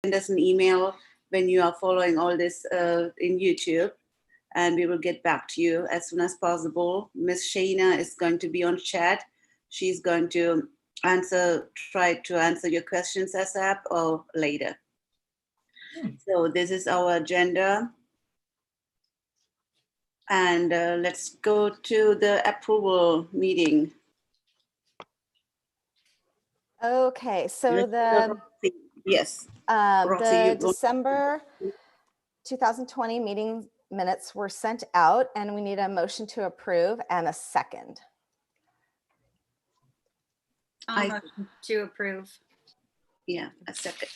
send us an email when you are following all this in YouTube, and we will get back to you as soon as possible. Miss Shayna is going to be on chat. She's going to try to answer your questions ASAP or later. So this is our agenda. And let's go to the approval meeting. Okay, so yes, the December 2020 meeting minutes were sent out, and we need a motion to approve and a second. Motion to approve. Yeah, a second.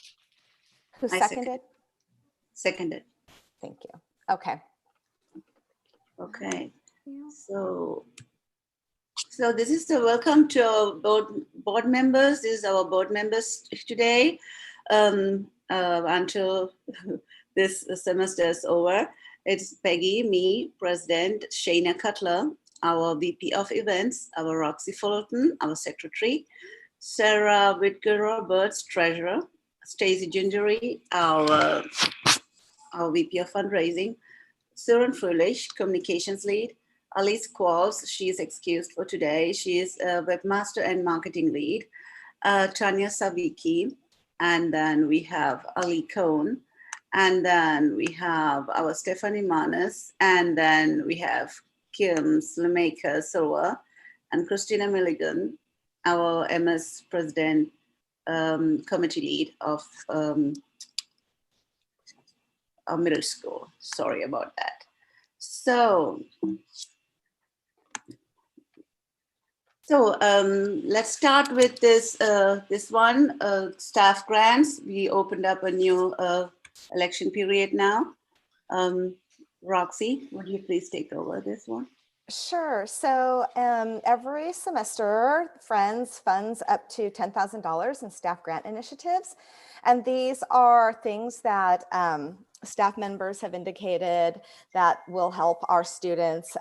Who seconded? Seconded. Thank you. Okay. Okay. So this is the welcome to our board members. This is our board members today until this semester is over. It's Peggy, me, President, Shayna Cutler, our VP of Events, our Roxy Fullerton, our Secretary, Sarah Whitger-Roberts, Treasurer, Stacy Gingery, our VP of Fundraising, Suran Frulich, Communications Lead, Alice Qualls, she is excused for today. She is a Webmaster and Marketing Lead, Tanya Saviki, and then we have Ali Cohn, and then we have our Stephanie Manas, and then we have Kim Slemaker Silva, and Christina Milligan, our MS President, Committee Lead of our middle school. Sorry about that. So let's start with this one, staff grants. We opened up a new election period now. Roxy, would you please take over this one? Sure. So every semester, Friends funds up to $10,000 in staff grant initiatives. And these are things that staff members have indicated that will help our students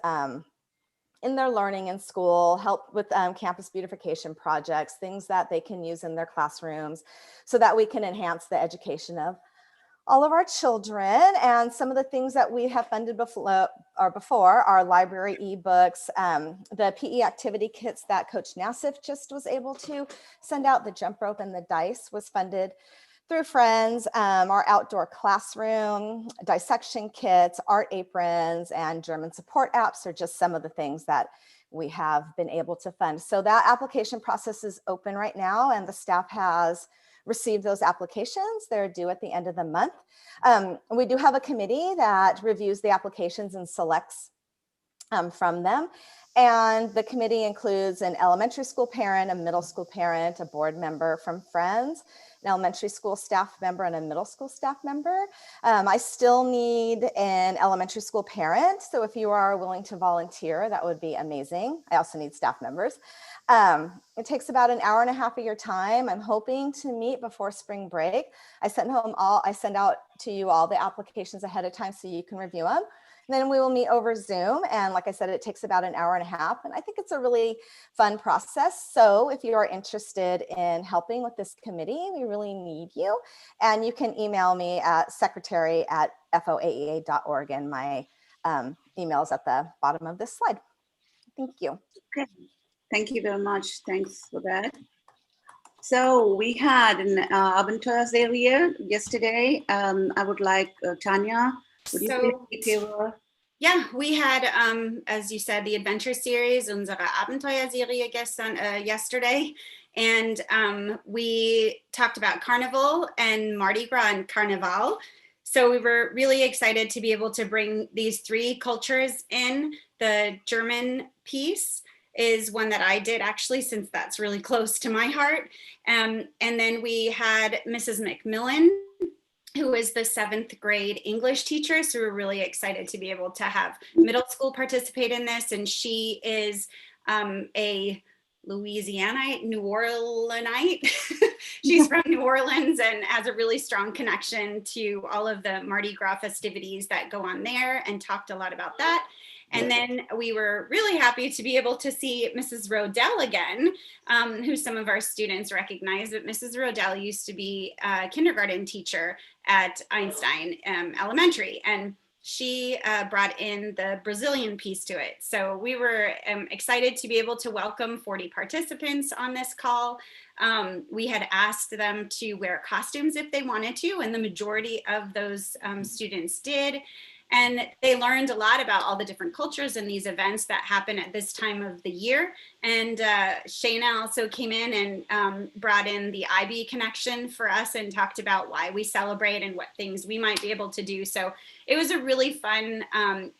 in their learning in school, help with campus beautification projects, things that they can use in their classrooms so that we can enhance the education of all of our children. And some of the things that we have funded before are library ebooks, the PE activity kits that Coach Nassif just was able to send out, the jump rope and the dice was funded through Friends, our outdoor classroom, dissection kits, art aprons, and German support apps are just some of the things that we have been able to fund. So that application process is open right now, and the staff has received those applications. They're due at the end of the month. We do have a committee that reviews the applications and selects from them. And the committee includes an elementary school parent, a middle school parent, a board member from Friends, an elementary school staff member, and a middle school staff member. I still need an elementary school parent. So if you are willing to volunteer, that would be amazing. I also need staff members. It takes about an hour and a half of your time. I'm hoping to meet before spring break. I send out to you all the applications ahead of time so you can review them. And then we will meet over Zoom. And like I said, it takes about an hour and a half. And I think it's a really fun process. So if you are interested in helping with this committee, we really need you. And you can email me at secretary@foaea.org. And my email is at the bottom of this slide. Thank you. Okay. Thank you very much. Thanks for that. So we had in Abenteuer's area yesterday. I would like Tanya, would you please take over? Yeah, we had, as you said, the adventure series, unsere Abenteuerserie yesterday. And we talked about Carnival and Mardi Gras and Carnival. So we were really excited to be able to bring these three cultures in. The German piece is one that I did actually, since that's really close to my heart. And then we had Mrs. McMillan, who is the 7th grade English teacher. So we're really excited to be able to have middle school participate in this. And she is a Louisianite, New Orleanite. She's from New Orleans and has a really strong connection to all of the Mardi Gras festivities that go on there, and talked a lot about that. And then we were really happy to be able to see Mrs. Rodell again, who some of our students recognize, but Mrs. Rodell used to be a kindergarten teacher at Einstein Elementary, and she brought in the Brazilian piece to it. So we were excited to be able to welcome 40 participants on this call. We had asked them to wear costumes if they wanted to, and the majority of those students did. And they learned a lot about all the different cultures and these events that happen at this time of the year. And Shayna also came in and brought in the IB connection for us and talked about why we celebrate and what things we might be able to do. So it was a really fun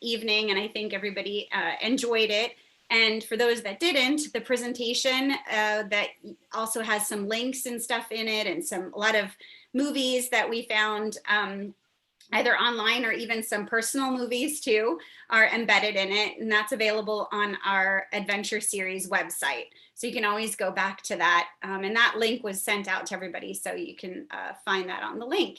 evening, and I think everybody enjoyed it. And for those that didn't, the presentation that also has some links and stuff in it, and a lot of movies that we found either online or even some personal movies too, are embedded in it. And that's available on our Adventure Series website. So you can always go back to that. And that link was sent out to everybody, so you can find that on the link.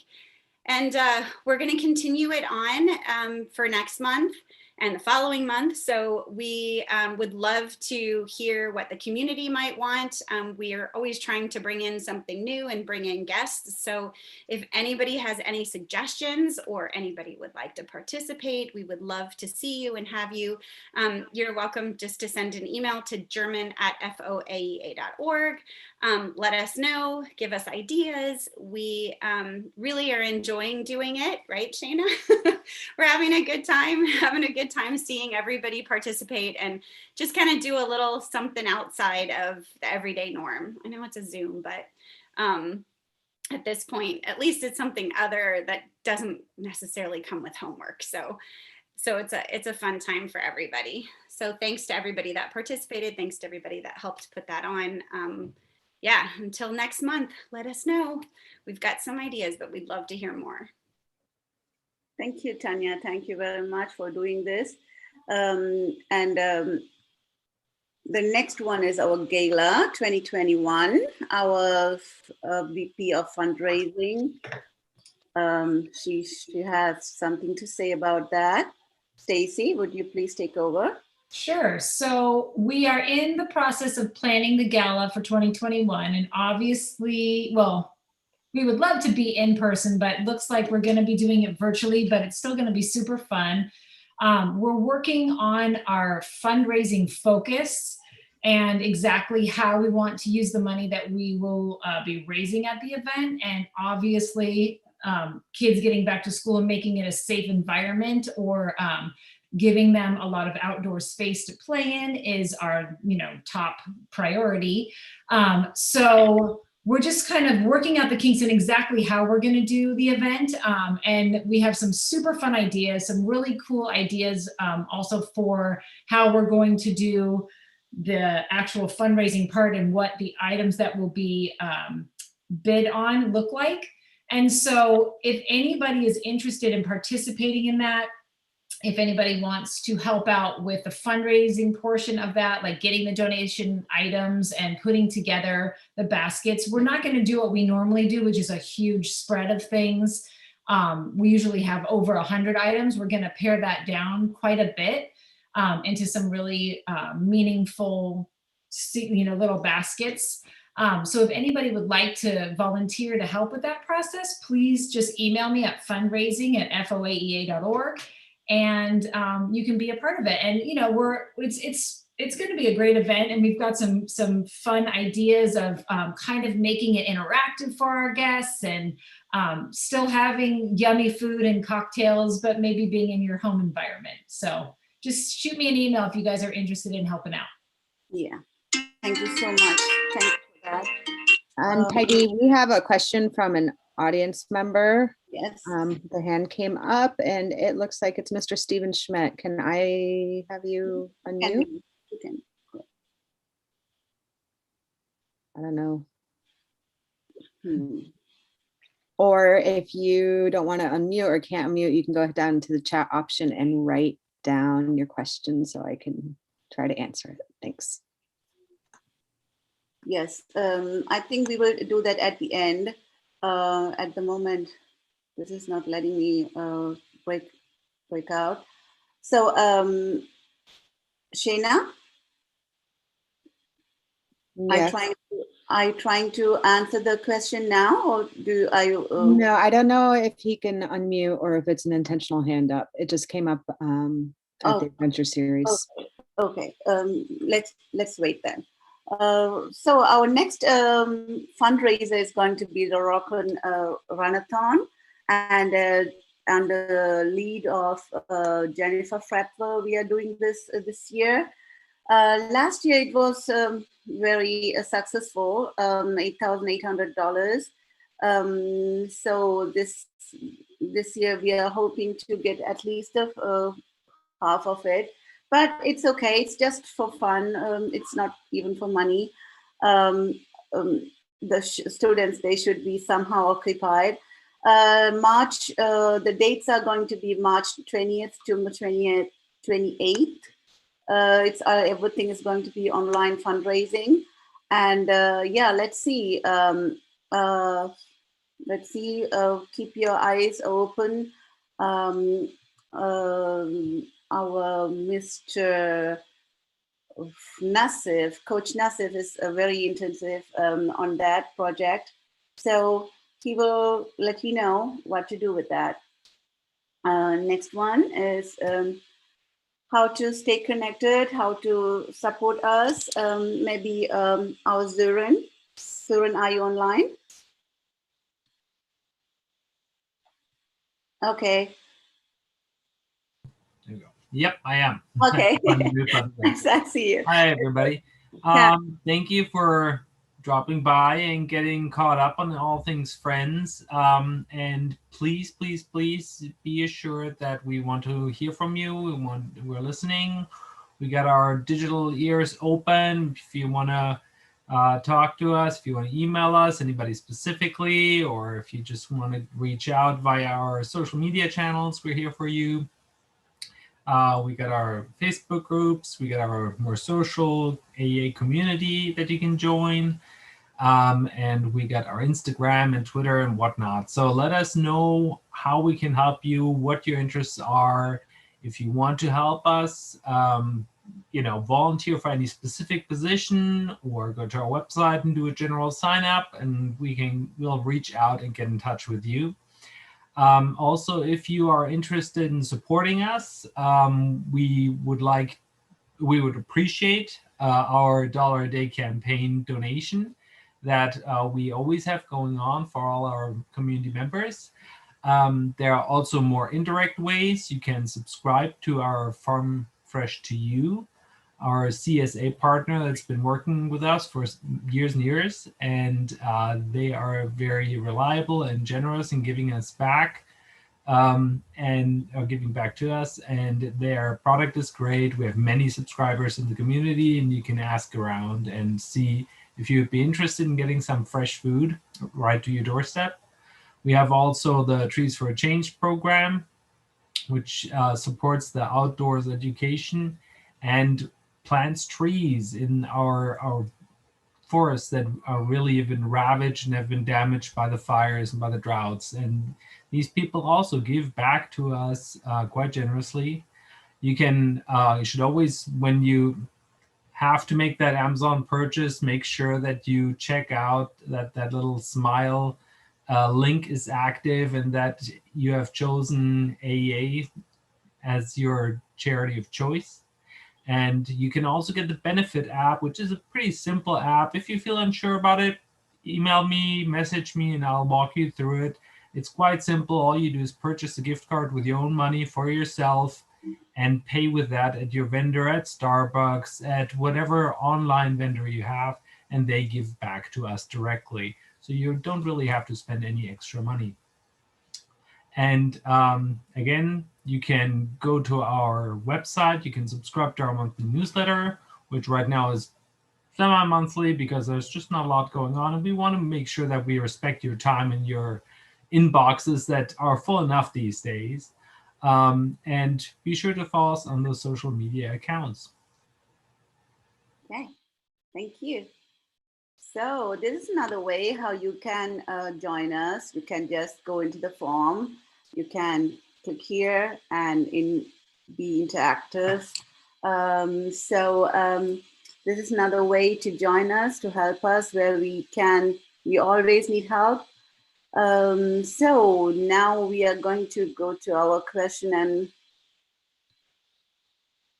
And we're going to continue it on for next month and the following month. So we would love to hear what the community might want. We are always trying to bring in something new and bring in guests. So if anybody has any suggestions or anybody would like to participate, we would love to see you and have you. You're welcome just to send an email to german@foaea.org. Let us know, give us ideas. We really are enjoying doing it, right, Shayna? We're having a good time seeing everybody participate and just kind of do a little something outside of the everyday norm. I know it's a Zoom, but at this point, at least it's something other that doesn't necessarily come with homework. So it's a fun time for everybody. So thanks to everybody that participated. Thanks to everybody that helped put that on. Yeah, until next month, let us know. We've got some ideas, but we'd love to hear more. Thank you, Tanya. Thank you very much for doing this. The next one is our Gala 2021. Our VP of fundraising. She has something to say about that. Stacy, would you please take over? Sure. So we are in the process of planning the gala for 2021, and obviously, well, we would love to be in person, but it looks like we're going to be doing it virtually, but it's still going to be super fun. We're working on our fundraising focus and exactly how we want to use the money that we will be raising at the event. And obviously, kids getting back to school and making it a safe environment, or giving them a lot of outdoor space to play in is our, top priority. So we're just kind of working out the kinks in exactly how we're going to do the event. And we have some super fun ideas, some really cool ideas also for how we're going to do the actual fundraising part and what the items that will be bid on look like. And so if anybody is interested in participating in that, if anybody wants to help out with the fundraising portion of that, like getting the donation items and putting together the baskets, we're not going to do what we normally do, which is a huge spread of things. We usually have over 100 items. We're going to pare that down quite a bit into some really meaningful, little baskets. So if anybody would like to volunteer to help with that process, please just email me at fundraising@foaea.org. And you can be a part of it. And it's going to be a great event, and we've got some fun ideas of kind of making it interactive for our guests, and still having yummy food and cocktails, but maybe being in your home environment. So just shoot me an email if you guys are interested in helping out. Yeah, thank you so much. Thank you for that. And Peggy, we have a question from an audience member. Yes. The hand came up and it looks like it's Mr. Steven Schmidt. Can I have you unmute? You can. I don't know. Or if you don't want to unmute or can't unmute, you can go down to the chat option and write down your question so I can try to answer it. Thanks. Yes, I think we will do that at the end. At the moment, this is not letting me break out. So Shayna, Yes. are you trying to answer the question now, or are you? No, I don't know if he can unmute or if it's an intentional hand up. It just came up at the adventure series. Okay. Let's wait then. So our next fundraiser is going to be the Runathon, and under the lead of Jennifer Frapper, we are doing this year. Last year it was very successful, $8,800. So this year we are hoping to get at least half of it, but it's okay. It's just for fun. It's not even for money. The students, they should be somehow occupied. March, the dates are going to be March 20th to 28th. It's everything is going to be online fundraising, and yeah, let's see. Let's see. Keep your eyes open. Our Mr. Nassif, Coach Nassif, is very intensive on that project, so he will let you know what to do with that. Next one is how to stay connected, how to support us. Maybe our Zurin. Zurin, are you online? Okay. There you go. Yep, I am. Okay. I see you. Hi, everybody. Thank you for dropping by and getting caught up on all things Friends. And please, please, please be assured that we want to hear from you. We're listening. We got our digital ears open. If you want to talk to us, if you want to email us, anybody specifically, or if you just want to reach out via our social media channels, we're here for you. We got our Facebook groups. We got our more social AEA community that you can join. And we got our Instagram and Twitter and whatnot. So let us know how we can help you, what your interests are. If you want to help us, volunteer for any specific position, or go to our website and do a general sign up, and we'll reach out and get in touch with you. Also, if you are interested in supporting us, we would appreciate our $1 a day campaign donation that we always have going on for all our community members. There are also more indirect ways. You can subscribe to our Farm Fresh to You, our CSA partner that's been working with us for years and years, and they are very reliable and generous in giving us back and are giving back to us, and their product is great. We have many subscribers in the community, and you can ask around and see if you'd be interested in getting some fresh food right to your doorstep. We have also the Trees for a Change program, which supports the outdoors education and plants trees in our forests that are really have been ravaged and have been damaged by the fires and by the droughts. And these people also give back to us quite generously. You should always, when you have to make that Amazon purchase, make sure that you check out that little smile link is active and that you have chosen AEA as your charity of choice. And you can also get the Benefit app, which is a pretty simple app. If you feel unsure about it, email me, message me, and I'll walk you through it. It's quite simple. All you do is purchase a gift card with your own money for yourself and pay with that at your vendor, at Starbucks, at whatever online vendor you have, and they give back to us directly. So you don't really have to spend any extra money. And again, you can go to our website. You can subscribe to our monthly newsletter, which right now is semi-monthly because there's just not a lot going on. And we want to make sure that we respect your time and your inboxes that are full enough these days. And be sure to follow us on those social media accounts. Okay, thank you. So this is another way how you can join us. You can just go into the form. You can click here and be interactive. This is another way to join us, to help us where we can. We always need help. So now we are going to go to our question and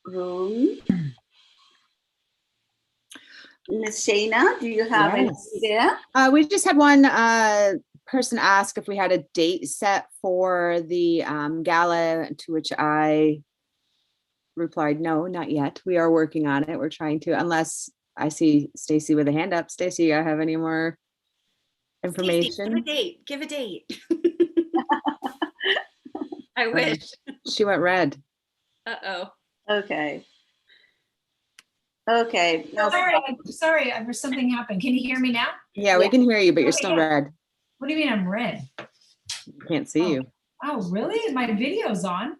room. Ms. Shayna, do you have anything there? We just had one person ask if we had a date set for the gala, to which I replied, no, not yet. We are working on it. We're trying to, unless I see Stacy with a hand up. Stacy, you have any more information? Stacey, give a date. I wish. She went red. Uh-oh. Okay. Okay. No, Sorry, something happened. Can you hear me now? Yeah, we can hear you, but you're still red. What do you mean I'm red? Can't see you. Oh, really? My video's on.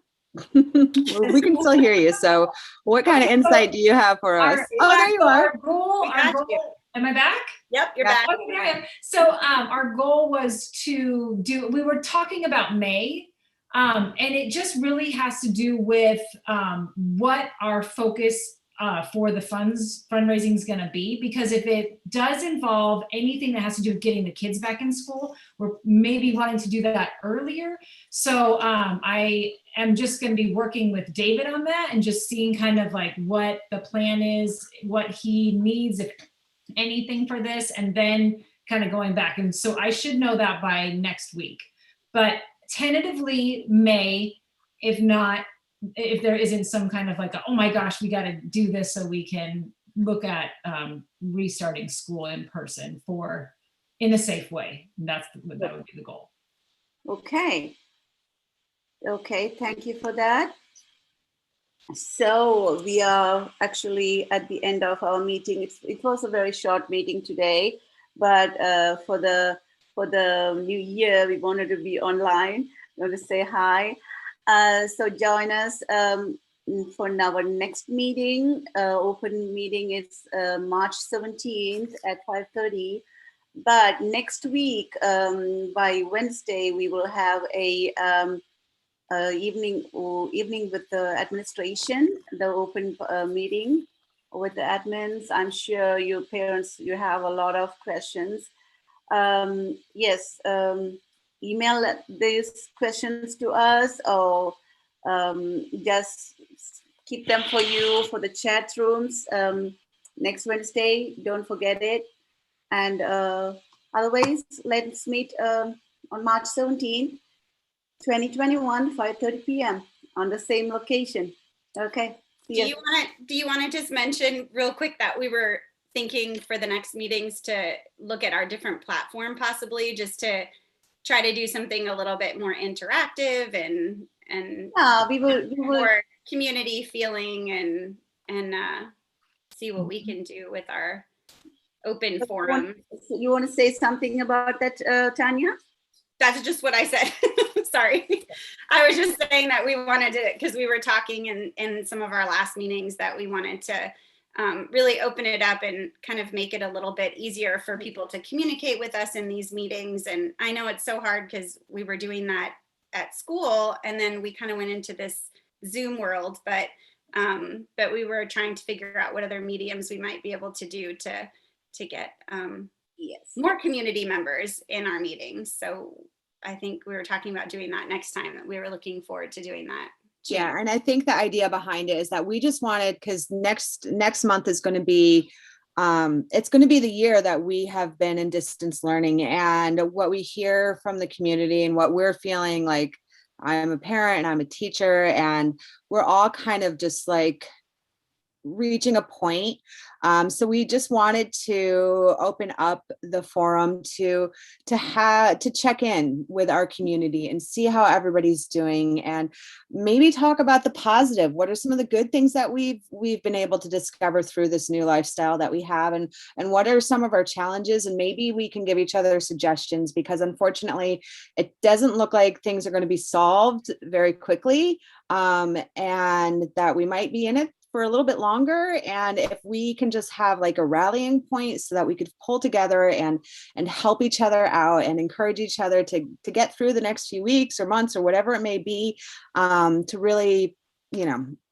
Well, we can still hear you. So what kind of insight do you have for us? There you are. Our goal, am I back? Yep, you're back. Okay, there I am. So our goal was to do, we were talking about May, and it just really has to do with what our focus for the fundraising is going to be, because if it does involve anything that has to do with getting the kids back in school, we're maybe wanting to do that earlier. So I am just going to be working with David on that and just seeing kind of like what the plan is, what he needs, if anything, for this, and then kind of going back. And so I should know that by next week, but tentatively May, if not, if there isn't some kind of like, oh my gosh, we got to do this so we can look at restarting school in person in a safe way. That would be the goal. Okay. Okay, thank you for that. So we are actually at the end of our meeting. It was a very short meeting today, but for the new year, we wanted to be online. We want to say hi. So join us for our next meeting. Open meeting is March 17th at 5:30. But next week, by Wednesday, we will have a evening with the administration, the open meeting with the admins. I'm sure your parents, you have a lot of questions. Yes. Email these questions to us, or just keep them for you for the chat rooms next Wednesday. Don't forget it. And otherwise, let's meet on March 17th, 2021, 5:30 p.m. on the same location. Okay. Do you want to just mention real quick that we were thinking for the next meetings to look at our different platform, possibly just to try to do something a little bit more interactive and we will more community feeling and see what we can do with our open forum. You want to say something about that, Tanya? That's just what I said. Sorry. I was just saying that we wanted to, because we were talking in some of our last meetings that we wanted to really open it up and kind of make it a little bit easier for people to communicate with us in these meetings. And I know it's so hard because we were doing that at school and then we kind of went into this Zoom world, but we were trying to figure out what other mediums we might be able to do to get more community members in our meetings. So I think we were talking about doing that next time, that we were looking forward to doing that. Yeah, and I think the idea behind it is that we just wanted, because next month is going to be, it's going to be the year that we have been in distance learning, and what we hear from the community and what we're feeling like. I'm a parent and I'm a teacher, and we're all kind of just like reaching a point. So we just wanted to open up the forum to check in with our community and see how everybody's doing, and maybe talk about the positive. What are some of the good things that we've been able to discover through this new lifestyle that we have, and what are some of our challenges, and maybe we can give each other suggestions, because unfortunately it doesn't look like things are going to be solved very quickly, and that we might be in it for a little bit longer. And if we can just have like a rallying point so that we could pull together and help each other out and encourage each other to get through the next few weeks or months or whatever it may be, to really,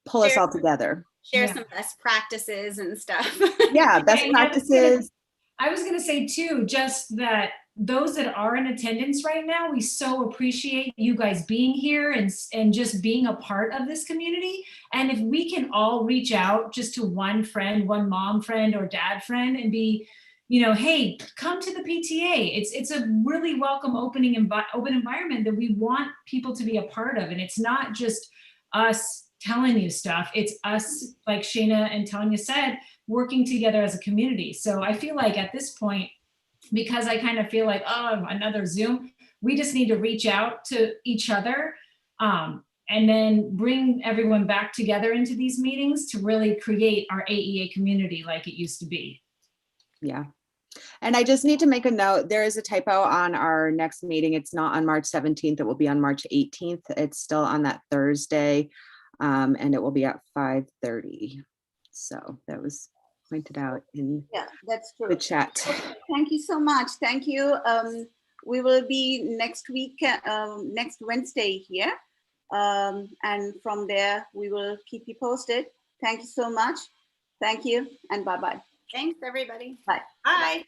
pull us all together. share Yeah. some best practices and stuff. Yeah, best And practices. I was going to say too, just that those that are in attendance right now, we so appreciate you guys being here and just being a part of this community. And if we can all reach out just to one friend, one mom friend or dad friend and be, you know, hey, come to the PTA. It's a really welcome open environment that we want people to be a part of. And it's not just us telling you stuff. It's us, like Shayna and Tanya said, working together as a community. So I feel like at this point, because I kind of feel like, oh, another Zoom, we just need to reach out to each other and then bring everyone back together into these meetings to really create our AEA community like it used to be. Yeah. And I just need to make a note, there is a typo on our next meeting. It's not on March 17th. It will be on March 18th. It's still on that Thursday, and it will be at 5:30. So that was pointed out in that's true. the chat. Thank you so much. Thank you. We will be next week, next Wednesday here. And from there, we will keep you posted. Thank you so much. Thank you and bye-bye. Thanks, everybody. Bye. Bye.